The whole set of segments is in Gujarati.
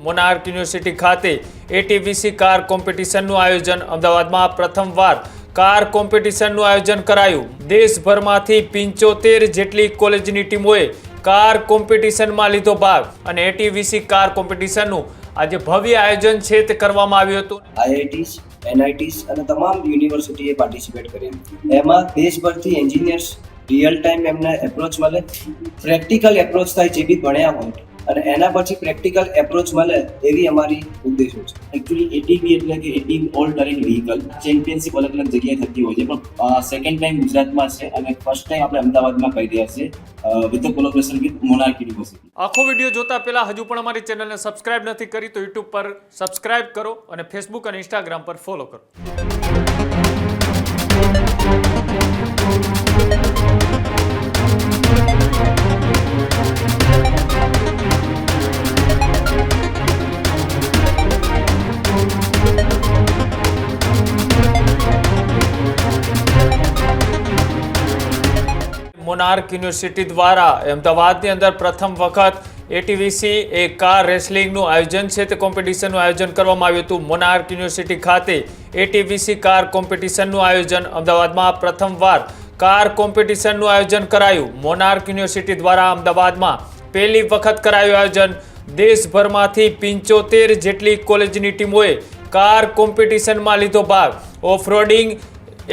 મોનાર્ક યુનિવર્સિટી ખાતે એટીવીસી કાર કોમ્પિટિશનનું આયોજન અમદાવાદમાં પ્રથમવાર કાર કોમ્પિટિશનનું આયોજન કરાયું। દેશભરમાંથી 75 જેટલી કોલેજની ટીમોએ કાર કોમ્પિટિશનમાં લીધો ભાગ અને એટીવીસી કાર કોમ્પિટિશનનું આજે ભવ્ય આયોજન છે તે કરવામાં આવ્યું હતું। આઈઆઈટીસ એનઆઈટીસ અને તમામ યુનિવર્સિટીએ પાર્ટિસિપેટ કરી। એમાં દેશભરથી એન્જિનિયર્સ રિયલ ટાઈમ એમને એપ્રોચ મળે, પ્રેક્ટિકલ એપ્રોચ થાય જે બી ભણ્યા હોય અને એના પછી પ્રેક્ટિકલ એપ્રોચ મળે એવી અમારી ઉદ્દેશો છે। એકચ્યુઅલી એટીવી એટલે કે ATV all terrain vehicle championship અલગ અલગ જગ્યાએ થતી હોય છે, પણ સેકન્ડ ટાઈમ ગુજરાતમાં છે અને ફર્સ્ટ ટાઈમ આપણે અમદાવાદમાં કરી રહ્યા છે with collaboration with monarch university. આખો વિડીયો જોતા પહેલા હજુ પણ અમારી ચેનલને સબસ્ક્રાઇબ નથી કરી તો યુટ્યુબ પર સબસ્ક્રાઇબ કરો અને ફેસબુક અને ઇન્સ્ટાગ્રામ પર ફોલો કરો। મોનાર્ક યુનિવર્સિટી દ્વારા અમદાવાદની અંદર પ્રથમ વખત એટીવીસી એ કાર રેસલિંગનું આયોજન છે તે કોમ્પિટિશનનું આયોજન કરવામાં આવ્યું હતું। મોનાર્ક યુનિવર્સિટી ખાતે એટીવીસી કાર કોમ્પિટિશનનું આયોજન અમદાવાદમાં પ્રથમવાર કાર કોમ્પિટિશનનું આયોજન કરાયું। મોનાર્ક યુનિવર્સિટી દ્વારા અમદાવાદમાં પહેલી વખત કરાયું આયોજન। દેશભરમાંથી 75 જેટલી કોલેજની ટીમોએ કાર કોમ્પિટિશનમાં લીધો ભાગ। ઓફરોડિંગ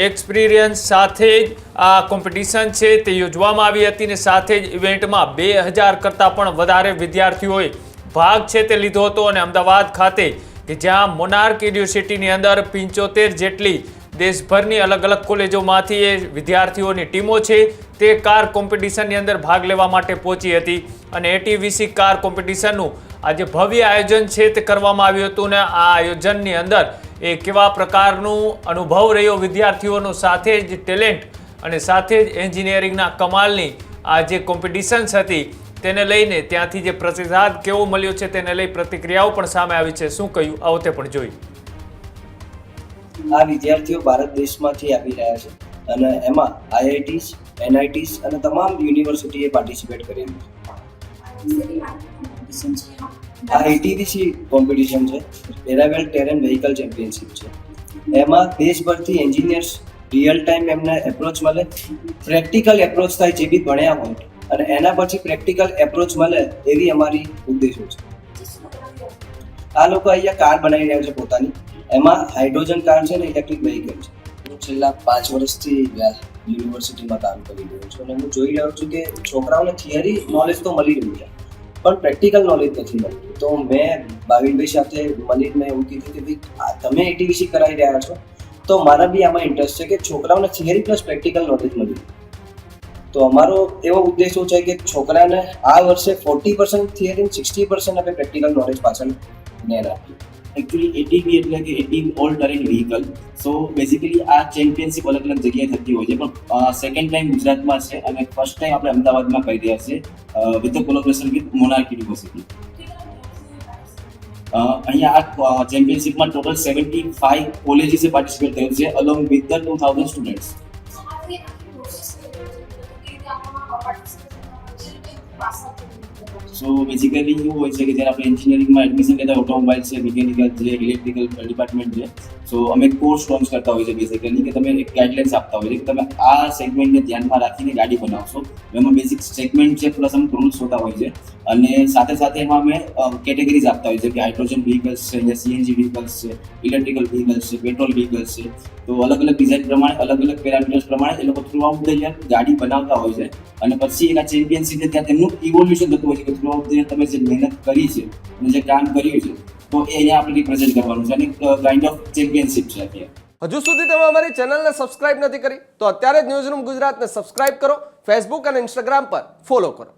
એક્સપિરિયન્સ સાથે જ આ કોમ્પિટિશન છે તે યોજવામાં આવી હતી અને સાથે જ ઇવેન્ટમાં 2000 કરતાં પણ વધારે વિદ્યાર્થીઓએ ભાગ છે તે લીધો હતો અને અમદાવાદ ખાતે કે જ્યાં મોનાર્ક યુનિવર્સિટીની અંદર 75 જેટલી દેશભરની અલગ અલગ કોલેજોમાંથી એ વિદ્યાર્થીઓની ટીમો છે તે કાર કોમ્પિટિશનની અંદર ભાગ લેવા માટે પહોંચી હતી અને એટીવીસી કાર કોમ્પિટિશનનું આજે ભવ્ય આયોજન છે તે કરવામાં આવ્યું હતું અને આ આયોજનની અંદર એ કેવા પ્રકારનું અનુભવ રહ્યો વિદ્યાર્થીઓનો, સાથે જ ટેલેન્ટ અને સાથે જ એન્જિનિયરિંગના કમાલની આ જે કોમ્પિટિશન્સ હતી તેને લઈને ત્યાંથી જે પ્રતિસાદ કેવો મળ્યો છે તેને લઈ પ્રતિક્રિયાઓ પણ સામે આવી છે। શું કહ્યું આવો તે પણ જોઈ। આ વિદ્યાર્થીઓ ભારત દેશમાંથી આવી રહ્યા છે અને એમાં આઈઆઈટીસ એનઆઈટીસ અને તમામ યુનિવર્સિટીએ પાર્ટિસિપેટ કરી। આ એટીવીસી કોમ્પિટિશન છે, પેરાવેલ ટેરેન વ્હીકલ ચેમ્પિયનશિપ છે। એમાં દેશભરથી એન્જિનિયર્સ રિયલ ટાઈમ એમને એપ્રોચ મળે, પ્રેક્ટિકલ એપ્રોચ થાય જે બી ભણ્યા હોય અને એના પછી પ્રેક્ટિકલ એપ્રોચ મળે એવી અમારી ઉદ્દેશો છે। આ લોકો અહીંયા કાર બનાવી રહ્યા છે પોતાની, એમાં હાઇડ્રોજન કાર છે ને ઇલેક્ટ્રિક વ્હીકલ છે। હું છેલ્લા 5 વર્ષથી યુનિવર્સિટીમાં કામ કરી રહ્યો છું અને હું જોઈ રહ્યો છું કે છોકરાઓને થિયરી નોલેજ તો મળી રહ્યું છે પણ પ્રેક્ટિકલ નોલેજ નથી મળતું। તો મેં ભાવિનભાઈ સાથે મળીને એવું કીધું કે ભાઈ તમે એટીવીસી કરાવી રહ્યા છો તો મારા બી આમાં ઇન્ટરેસ્ટ છે કે છોકરાઓને થિયરી પ્લસ પ્રેક્ટિકલ નોલેજ મળ્યું। તો અમારો એવો ઉદ્દેશો છે કે છોકરાને આ વર્ષે 40% થિયરી 60% આપણે પ્રેક્ટિકલ નોલેજ પાછળ ધ્યાન આપીએ। એકચ્યુઅલી એટીવી એટલે કે ATV all terrain vehicle so basically આ ચેમ્પિયનશિપ અલગ અલગ જગ્યાએ થતી હોય છે, પણ સેકન્ડ ટાઈમ ગુજરાતમાં છે અને ફર્સ્ટ ટાઈમ આપણે અમદાવાદમાં કરી રહ્યા છે with collaboration with monarch university. અહીંયા આ ચેમ્પિયનશિપમાં ટોટલ 75 કોલેજીસે પાર્ટિસિપેટ થયું છે along with the 2000 students. So basically એવું હોય છે કે જ્યારે આપણે એન્જિનિયરિંગમાં એડમિશન લેતા ઓટોમોબાઈલ છે, મિકેનિકલ છે, ઇલેક્ટ્રિકલ ડિપાર્ટમેન્ટ છે, સો અમે કોર્સ લોન્ચ કરતા હોઈએ છીએ બેઝિકલી કે તમે એક ગાઈડલાઇન્સ આપતા હોય છે કે તમે આ સેગમેન્ટને ધ્યાનમાં રાખીને ગાડી બનાવશો। એમાં બેઝિક સેગમેન્ટ છે પ્લસ અમુક રૂલ્સ હોતા હોય છે અને સાથે સાથે એમાં અમે કેટેગરીઝ આપતા હોય છે કે હાઇડ્રોજન વ્હીકલ્સ છે, સીએનજી વ્હીકલ્સ છે, ઇલેક્ટ્રિકલ વ્હીકલ્સ છે, પેટ્રોલ વ્હીકલ્સ છે। તો અલગ અલગ ડિઝાઇન પ્રમાણે અલગ અલગ પેરામીટર્સ પ્રમાણે એ લોકો થ્રુ આઉટ ધ યર ગાડી બનાવતા હોય છે અને પછી એના ચેમ્પિયનશિપ ત્યાં તેમનું ઇવોલ્યુશન થતું હોય છે કે થ્રુ આઉટ ધ યર તમે જે મહેનત કરી છે અને જે કામ કર્યું છે તો એ અહીંયા આપણે રિપ્રેઝેન્ટ કરવાનું છે અને કાઇન્ડ ઓફ ચેમ્પિયનશિપ છે અત્યારે। હજુ સુધી તમે અમારી ચેનલને સબસ્ક્રાઇબ નથી કરી તો અત્યારે જ ન્યૂઝરૂમ ગુજરાતને સબસ્ક્રાઇબ કરો, ફેસબુક અને ઇન્સ્ટાગ્રામ પર ફોલો કરો।